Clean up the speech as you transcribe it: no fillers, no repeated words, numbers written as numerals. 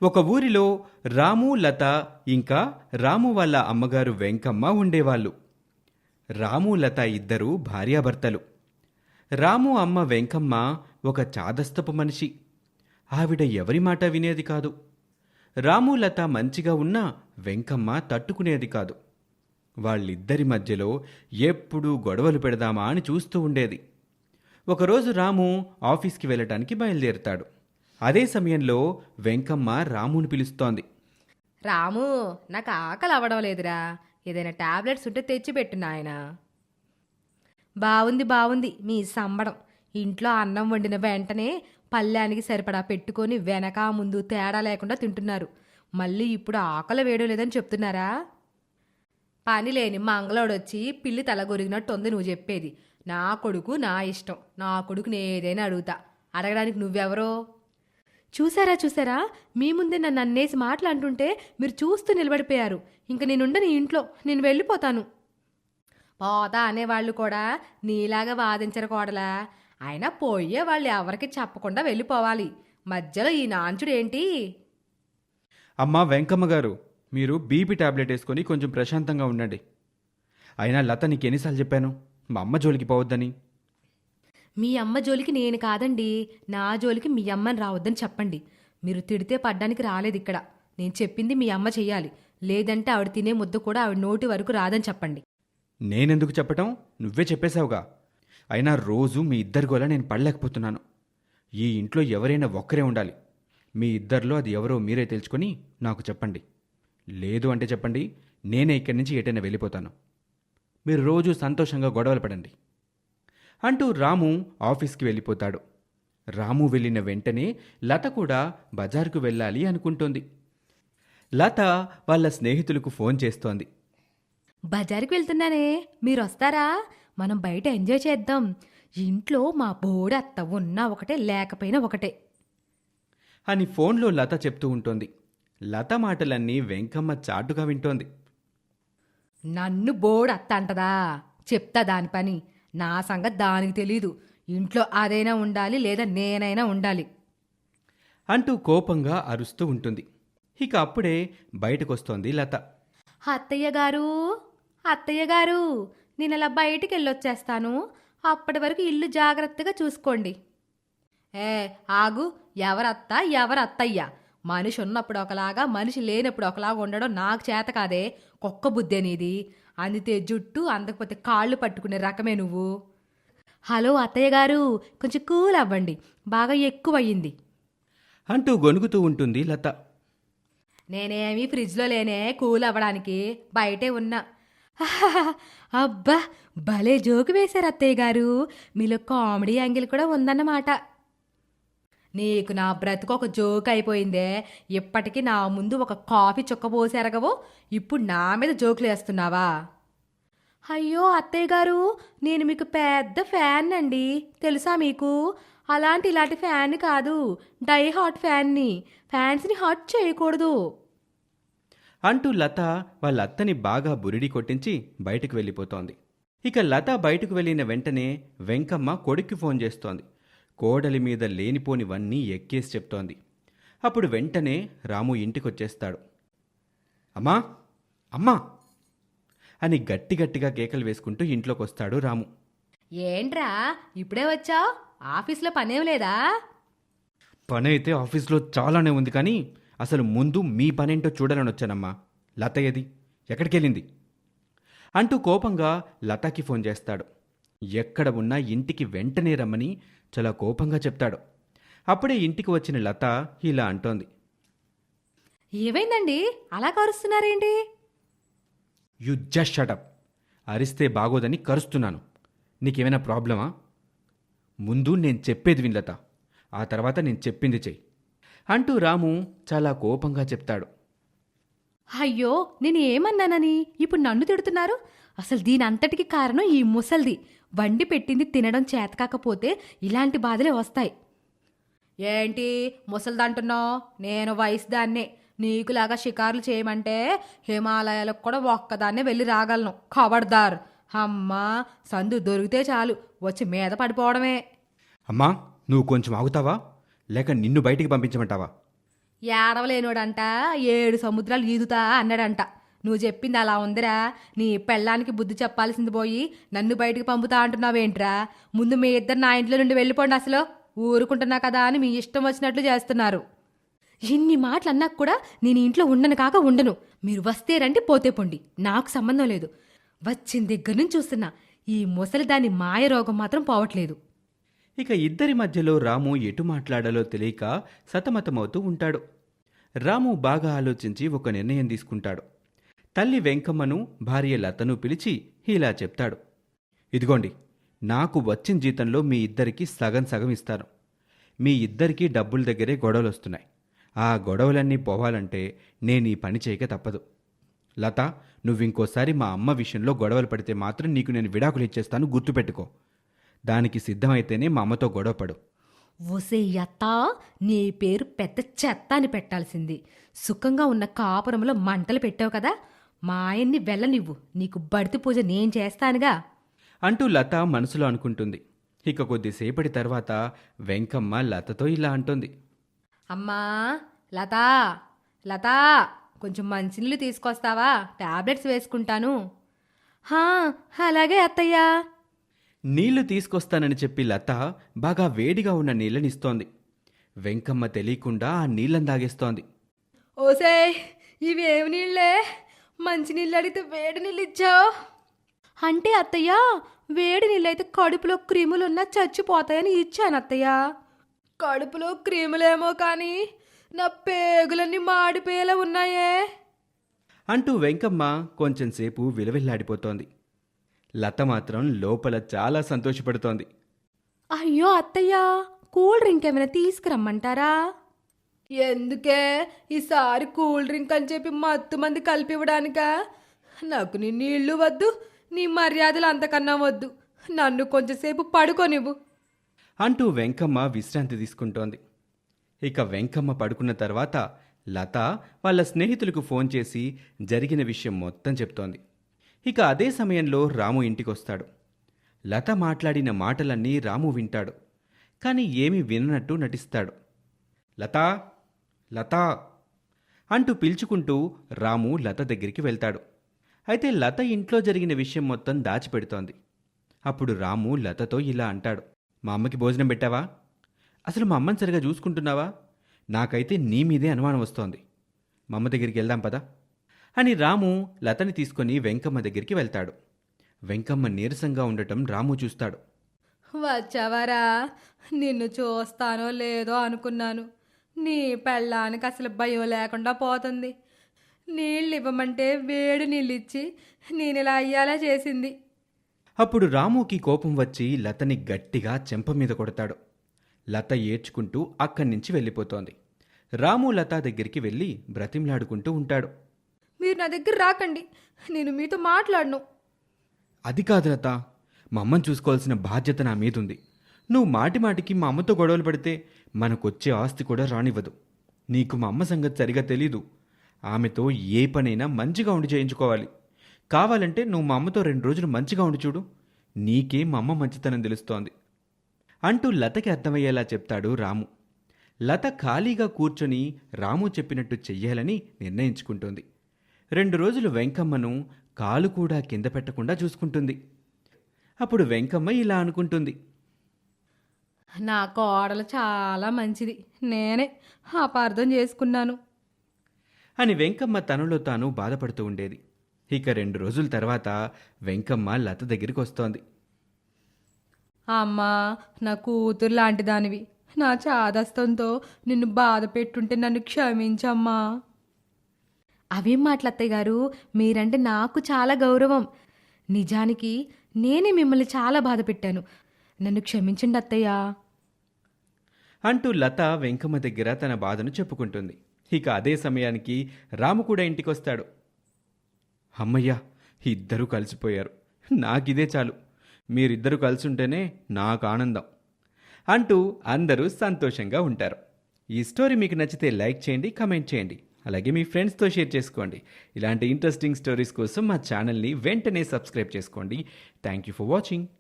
ఒక ఊరిలో రాము, లత ఇంకా రాము వాళ్ళ అమ్మగారు వెంకమ్మ ఉండేవాళ్ళు. రాము, లత ఇద్దరూ భార్యాభర్తలు. రాము అమ్మ వెంకమ్మ ఒక చాదస్తపు మనిషి. ఆవిడ ఎవరి మాట వినేది కాదు. రాము, లత మంచిగా ఉన్నా వెంకమ్మ తట్టుకునేది కాదు. వాళ్ళిద్దరి మధ్యలో ఎప్పుడూ గొడవలు పెడదామా అని చూస్తూ ఉండేది. ఒకరోజు రాము ఆఫీస్కి వెళ్ళటానికి బయలుదేరుతాడు. అదే సమయంలో వెంకమ్మ రాముని పిలుస్తోంది. రాము, నాకు ఆకలి అవ్వడం లేదురా, ఏదైనా టాబ్లెట్స్ ఉంటే తెచ్చిపెట్టు నాయనా. బావుంది బావుంది మీ సంబడం. ఇంట్లో అన్నం వండిన వెంటనే పళ్ళానికి సరిపడా పెట్టుకొని వెనక ముందు తేడా లేకుండా తింటున్నారు. మళ్ళీ ఇప్పుడు ఆకలి వేయడం లేదని చెప్తున్నారా? పని లేని మంగళోడొచ్చి పిల్లి తల గొరిగినట్టు ఉంది నువ్వు చెప్పేది. నా కొడుకు నా ఇష్టం, నా కొడుకుని ఏదైనా అడుగుతా. అడగడానికి నువ్వెవరో? చూసారా, మీ ముందే నన్ను అన్నేసి మాటలు అంటుంటే మీరు చూస్తూ నిలబడిపోయారు. ఇంక నేనుండని ఇంట్లో, నేను వెళ్ళిపోతాను. పోతా అనేవాళ్ళు కూడా నీలాగా వాదించరు కోడలా. అయినా పోయే వాళ్ళు ఎవరికి చెప్పకుండా వెళ్ళిపోవాలి. మధ్యలో ఈ నాంచుడేంటి? అమ్మా వెంకమ్మ గారు, మీరు బీపీ టాబ్లెట్ వేసుకొని కొంచెం ప్రశాంతంగా ఉండండి. అయినా లత నీకు ఎన్నిసార్లు చెప్పాను మా అమ్మ జోలికి పోవద్దని? మీ అమ్మ జోలికి నేను కాదండి, నా జోలికి మీ అమ్మని రావద్దని చెప్పండి. మీరు తిడితే పడ్డానికి రాలేదు ఇక్కడ. నేను చెప్పింది మీ అమ్మ చెయ్యాలి. లేదంటే ఆవిడ తినే ముద్ద కూడా ఆవిడ నోటి వరకు రాదని చెప్పండి. నేనెందుకు చెప్పటం? నువ్వే చెప్పేశావుగా. అయినా రోజు మీ ఇద్దరి గోల నేను పడలేకపోతున్నాను. ఈ ఇంట్లో ఎవరైనా ఒక్కరే ఉండాలి. మీ ఇద్దరిలో అది ఎవరో మీరే తెలుసుకొని నాకు చెప్పండి. లేదు అంటే చెప్పండి, నేనే ఇక్కడి నుంచి ఎటైనా వెళ్ళిపోతాను. మీరు రోజు సంతోషంగా గొడవలు పడండి అంటూ రాము ఆఫీస్కి వెళ్ళిపోతాడు. రాము వెళ్ళిన వెంటనే లత కూడా బజారుకు వెళ్ళాలి అనుకుంటోంది. లత వాళ్ళ స్నేహితులకు ఫోన్ చేస్తోంది. బజారుకి వెళ్తున్నానే, మీరు వస్తారా? మనం బయట ఎంజాయ్ చేద్దాం. ఇంట్లో మా బోడి అత్త ఉన్నా ఒకటే, లేకపోయినా ఒకటే అని ఫోన్లో లత చెప్తూ ఉంటుంది. లత మాటలన్నీ వెంకమ్మ చాటుగా వింటోంది. నన్ను బోడి అత్త అంటదా? చెప్తా దాని పని. నా సంగతి దానికి తెలీదు. ఇంట్లో అదైనా ఉండాలి, లేదా నేనైనా ఉండాలి అంటూ కోపంగా అరుస్తూ ఉంటుంది. ఇక అప్పుడే బయటకొస్తోంది లత. అత్తయ్య గారు, అత్తయ్య గారు, నేను అలా బయటికి వెళ్ళొచ్చేస్తాను. అప్పటి వరకు ఇల్లు జాగ్రత్తగా చూసుకోండి. ఏ ఆగు, ఎవరత్త ఎవరత్తయ్య? మనిషి ఉన్నప్పుడు ఒకలాగా, మనిషి లేనప్పుడు ఒకలాగా ఉండడం నాకు చేత కాదే. కుక్క బుద్ధే నీది. అందితే జుట్టు, అందకపోతే కాళ్ళు పట్టుకునే రకమే నువ్వు. హలో అత్తయ్య గారు, కొంచెం కూల్ అవ్వండి, బాగా ఎక్కువయ్యింది అంటూ గొనుగుతూ ఉంటుంది లత. నేనేమీ ఫ్రిడ్జ్లో లేనే కూల్ అవ్వడానికి, బయటే ఉన్నా. అబ్బా, భలే జోకు వేశారు అత్తయ్య గారు. మీలో కామెడీ యాంగిల్ కూడా ఉందన్నమాట. నీకు నా బ్రతుకు ఒక జోక్ అయిపోయిందే. ఇప్పటికీ నా ముందు ఒక కాఫీ చుక్క పోసి ఎరగవు, ఇప్పుడు నా మీద జోకులు వేస్తున్నావా? అయ్యో అత్తయ్య గారు, నేను మీకు పెద్ద ఫ్యాన్ అండి, తెలుసా మీకు? ఇలాంటి ఫ్యాన్ కాదు, డై హాట్ ఫ్యాన్ని. ఫ్యాన్స్ని హాట్ చేయకూడదు అంటూ లత వాళ్ళ అత్తని బాగా బురిడి కొట్టించి బయటకు వెళ్ళిపోతోంది. ఇక లత బయటకు వెళ్ళిన వెంటనే వెంకమ్మ కొడుక్కి ఫోన్ చేస్తోంది. కోడలి మీద లేనిపోనివన్నీ ఎక్కేసి చెప్తోంది. అప్పుడు వెంటనే రాము ఇంటికొచ్చేస్తాడు. అమ్మా అమ్మా అని గట్టిగా కేకలు వేసుకుంటూ ఇంట్లోకి వస్తాడు రాము. ఏంట్రా ఇప్పుడే వచ్చావు? ఆఫీస్లో పనేం లేదా? పని అయితే ఆఫీస్లో చాలానే ఉంది, కానీ అసలు ముందు మీ పనేంటో చూడాలని వచ్చానమ్మా. లత ఏది? ఎక్కడికెళ్ళింది? అంటూ కోపంగా లతకి ఫోన్ చేస్తాడు. ఎక్కడ ఉన్నా ఇంటికి వెంటనే రమ్మని చాలా కోపంగా చెప్తాడు. అప్పుడే ఇంటికి వచ్చిన లత ఇలా అంటోంది. ఏమైందండి, అలా కరుస్తున్నారేంటి? You just shut up. అరిస్తే బాగోదని కరుస్తున్నాను. నీకేమైనా ప్రాబ్లమా? ముందు నేను చెప్పేది విన్ లత, ఆ తర్వాత నేను చెప్పింది చెయ్యి అంటూ రాము చాలా కోపంగా చెప్తాడు. అయ్యో, నేను ఏమన్నానని ఇప్పుడు నన్ను తిడుతున్నారు? అసలు దీని అంతటికి కారణం ఈ ముసల్ది. వండి పెట్టింది తినడం చేతకాకపోతే ఇలాంటి బాధలే వస్తాయి. ఏంటి ముసల్దంటున్నావు? నేను వయసు దాన్నే. నీకులాగా షికారులు చేయమంటే హిమాలయాలకు కూడా ఒక్కదాన్నే వెళ్ళి రాగలను. ఖబర్దార్. అమ్మా, సందు దొరికితే చాలు వచ్చి మీద పడిపోవడమే. అమ్మా, నువ్వు కొంచెం ఆగుతావా? లేక నిన్ను బయటికి పంపించమంటావా? ఏడవలేనోడంట 7 సముద్రాలు ఈదుతా అన్నాడంట. నువ్వు చెప్పింది అలా ఉందిరా. నీ పెళ్ళానికి బుద్ధి చెప్పాల్సింది పోయి నన్ను బయటికి పంపుతా అంటున్నావేంట్రా? ముందు మీ ఇద్దరు నా ఇంట్లో నుండి వెళ్ళిపోండి. అసలు ఊరుకుంటున్నా కదా అని మీ ఇష్టం వచ్చినట్లు చేస్తున్నారు. ఇన్ని మాటలు అన్నాక కూడా నేను ఇంట్లో ఉండను కాక ఉండను. మీరు వస్తే రండి, పోతే పొండి, నాకు సంబంధం లేదు. వచ్చిన దగ్గర నుంచి చూస్తున్నా ఈ ముసలి దాని మాయ రోగం మాత్రం పోవట్లేదు. ఇక ఇద్దరి మధ్యలో రాము ఎటు మాట్లాడాలో తెలియక సతమతమవుతూ ఉంటాడు. రాము బాగా ఆలోచించి ఒక నిర్ణయం తీసుకుంటాడు. తల్లి వెంకమ్మను, భార్య లతను పిలిచి ఇలా చెప్తాడు. ఇదిగోండి, నాకు వచ్చిన జీతంలో మీ ఇద్దరికీ సగం సగం ఇస్తాను. మీ ఇద్దరికీ డబ్బుల దగ్గరే గొడవలు వస్తున్నాయి. ఆ గొడవలన్నీ పోవాలంటే నేను ఈ పని చేయక తప్పదు. లత, నువ్వింకోసారి మా అమ్మ విషయంలో గొడవలు పడితే మాత్రం నీకు నేను విడాకులు ఇచ్చేస్తాను, గుర్తుపెట్టుకో. దానికి సిద్ధమైతేనే మా అమ్మతో గొడవపడు. ఒసే యత్తా, నీ పేరు పెద్ద చెత్త అని పెట్టాల్సింది. సుఖంగా ఉన్న కాపురంలో మంటలు పెట్టావు కదా, మా ఆయన్ని వెళ్ళనివ్వు, నీకు బడితి పూజ నేను చేస్తానుగా అంటూ లత మనసులో అనుకుంటుంది. ఇక కొద్దిసేపటి తర్వాత వెంకమ్మ లతతో ఇలా అంటుంది. అమ్మా లతా, లతా, కొంచెం మంచినీళ్ళు తీసుకొస్తావా? టాబ్లెట్స్ వేసుకుంటాను. హా, అలాగే అత్తయ్యా. నీళ్లు తీసుకొస్తానని చెప్పి లత బాగా వేడిగా ఉన్న నీళ్ళనిస్తోంది. వెంకమ్మ తెలియకుండా ఆ నీళ్ళని తాగేస్తోంది. ఓసే, ఇవేమి నీళ్ళే? మంచినీళ్ళు అడిగితే వేడి నీళ్ళు ఇచ్చావు అంటే అత్తయ్య, వేడి నీళ్ళైతే కడుపులో క్రిములున్నా చచ్చిపోతాయని ఇచ్చాను అత్తయ్య. కడుపులో క్రిములేమో కానీ నా పేగులన్నీ మాడిపోయేలా ఉన్నాయే అంటూ వెంకమ్మ కొంచెంసేపు విలవిల్లాడిపోతోంది. లత మాత్రం లోపల చాలా సంతోషపడుతోంది. అయ్యో అత్తయ్య, కూల్ డ్రింక్ ఏమైనా తీసుకురమ్మంటారా? ఎందుకే ఈసారి కూల్ డ్రింక్ అని చెప్పి మత్తు మంది కలిపివ్వడానికా? నాకు నీ నీళ్లు వద్దు, నీ మర్యాదలు అంతకన్నా వద్దు. నన్ను కొంచెంసేపు పడుకోనివ్వు అంటూ వెంకమ్మ విశ్రాంతి తీసుకుంటోంది. ఇక వెంకమ్మ పడుకున్న తర్వాత లత వాళ్ళ స్నేహితులకు ఫోన్ చేసి జరిగిన విషయం మొత్తం చెప్తోంది. ఇక అదే సమయంలో రాము ఇంటికొస్తాడు. లత మాట్లాడిన మాటలన్నీ రాము వింటాడు. కానీ ఏమీ విననట్టు నటిస్తాడు. లతా, లతా అంటూ పిలుచుకుంటూ రాము లత దగ్గరికి వెళ్తాడు. అయితే లత ఇంట్లో జరిగిన విషయం మొత్తం దాచిపెడుతోంది. అప్పుడు రాము లతతో ఇలా అంటాడు. మా అమ్మకి భోజనం పెట్టావా? అసలు మా అమ్మని సరిగా చూసుకుంటున్నావా? నాకైతే నీ మీదే అనుమానం వస్తోంది. మా అమ్మ దగ్గరికి వెళ్దాం పదా అని రాము లతని తీసుకొని వెంకమ్మ దగ్గరికి వెళ్తాడు. వెంకమ్మ నీరసంగా ఉండటం రాము చూస్తాడు. వచ్చావారా? నిన్ను చూస్తానో లేదో అనుకున్నాను. నీ పెళ్ళానికి అసలు భయం లేకుండా పోతుంది. నీళ్ళు ఇవ్వమంటే వేడి నీళ్ళు ఇచ్చి నేను ఇలా అయ్యేలా చేసింది. అప్పుడు రాముకి కోపం వచ్చి లతని గట్టిగా చెంప మీద కొడతాడు. లత ఏడ్చుకుంటూ అక్కడి నుంచి వెళ్ళిపోతోంది. రాము లత దగ్గరికి వెళ్ళి బ్రతిమలాడుకుంటూ ఉంటాడు. మీరు నా దగ్గర రాకండి, నేను మీతో మాట్లాడను. అది కాదు లత, మా అమ్మని చూసుకోవాల్సిన బాధ్యత నా మీదుంది. నువ్వు మాటి మాటికి మా అమ్మతో గొడవలు పడితే మనకొచ్చే ఆస్తి కూడా రానివ్వదు. నీకు మా అమ్మ సంగతి సరిగా తెలీదు. ఆమెతో ఏ పనైనా మంచిగా ఉండి చేయించుకోవాలి. కావాలంటే నువ్వు మా అమ్మతో 2 రోజులు మంచిగా ఉండి చూడు, నీకే మా అమ్మ మంచితనం తెలుస్తోంది అంటూ లతకి అర్థమయ్యేలా చెప్తాడు రాము. లత ఖాళీగా కూర్చొని రాము చెప్పినట్టు చెయ్యాలని నిర్ణయించుకుంటోంది. 2 రోజులు వెంకమ్మను కాలు కూడా కింద పెట్టకుండా చూసుకుంటుంది. అప్పుడు వెంకమ్మ ఇలా అనుకుంటుంది. నా కోడలు చాలా మంచిది, నేనే అపార్థం చేసుకున్నాను అని వెంకమ్మ తనలో తాను బాధపడుతూ ఉండేది. ఇక 2 రోజుల తర్వాత వెంకమ్మ లత దగ్గరికి వస్తోంది. అమ్మా, నా కూతురు లాంటి దానివి. నా చాదస్తంతో నిన్ను బాధ పెట్టుంటే నన్ను క్షమించమ్మా. అవేం మాటలు అత్తయ్య గారు, మీరంటే నాకు చాలా గౌరవం. నిజానికి నేనే మిమ్మల్ని చాలా బాధ పెట్టాను, నన్ను క్షమించండి అత్తయ్య అంటూ లత వెంకమ్మ దగ్గర తన బాధను చెప్పుకుంటుంది. ఇక అదే సమయానికి రాము కూడా ఇంటికొస్తాడు. అమ్మయ్యా, ఇద్దరూ కలిసిపోయారు, నాకిదే చాలు. మీరిద్దరూ కలిసి ఉంటేనే నాకు ఆనందం అంటూ అందరూ సంతోషంగా ఉంటారు. ఈ స్టోరీ మీకు నచ్చితే లైక్ చేయండి, కమెంట్ చేయండి, అలాగే మీ ఫ్రెండ్స్తో షేర్ చేసుకోండి. ఇలాంటి ఇంట్రెస్టింగ్ స్టోరీస్ కోసం మా ఛానల్ని వెంటనే సబ్స్క్రైబ్ చేసుకోండి. Thank you for watching.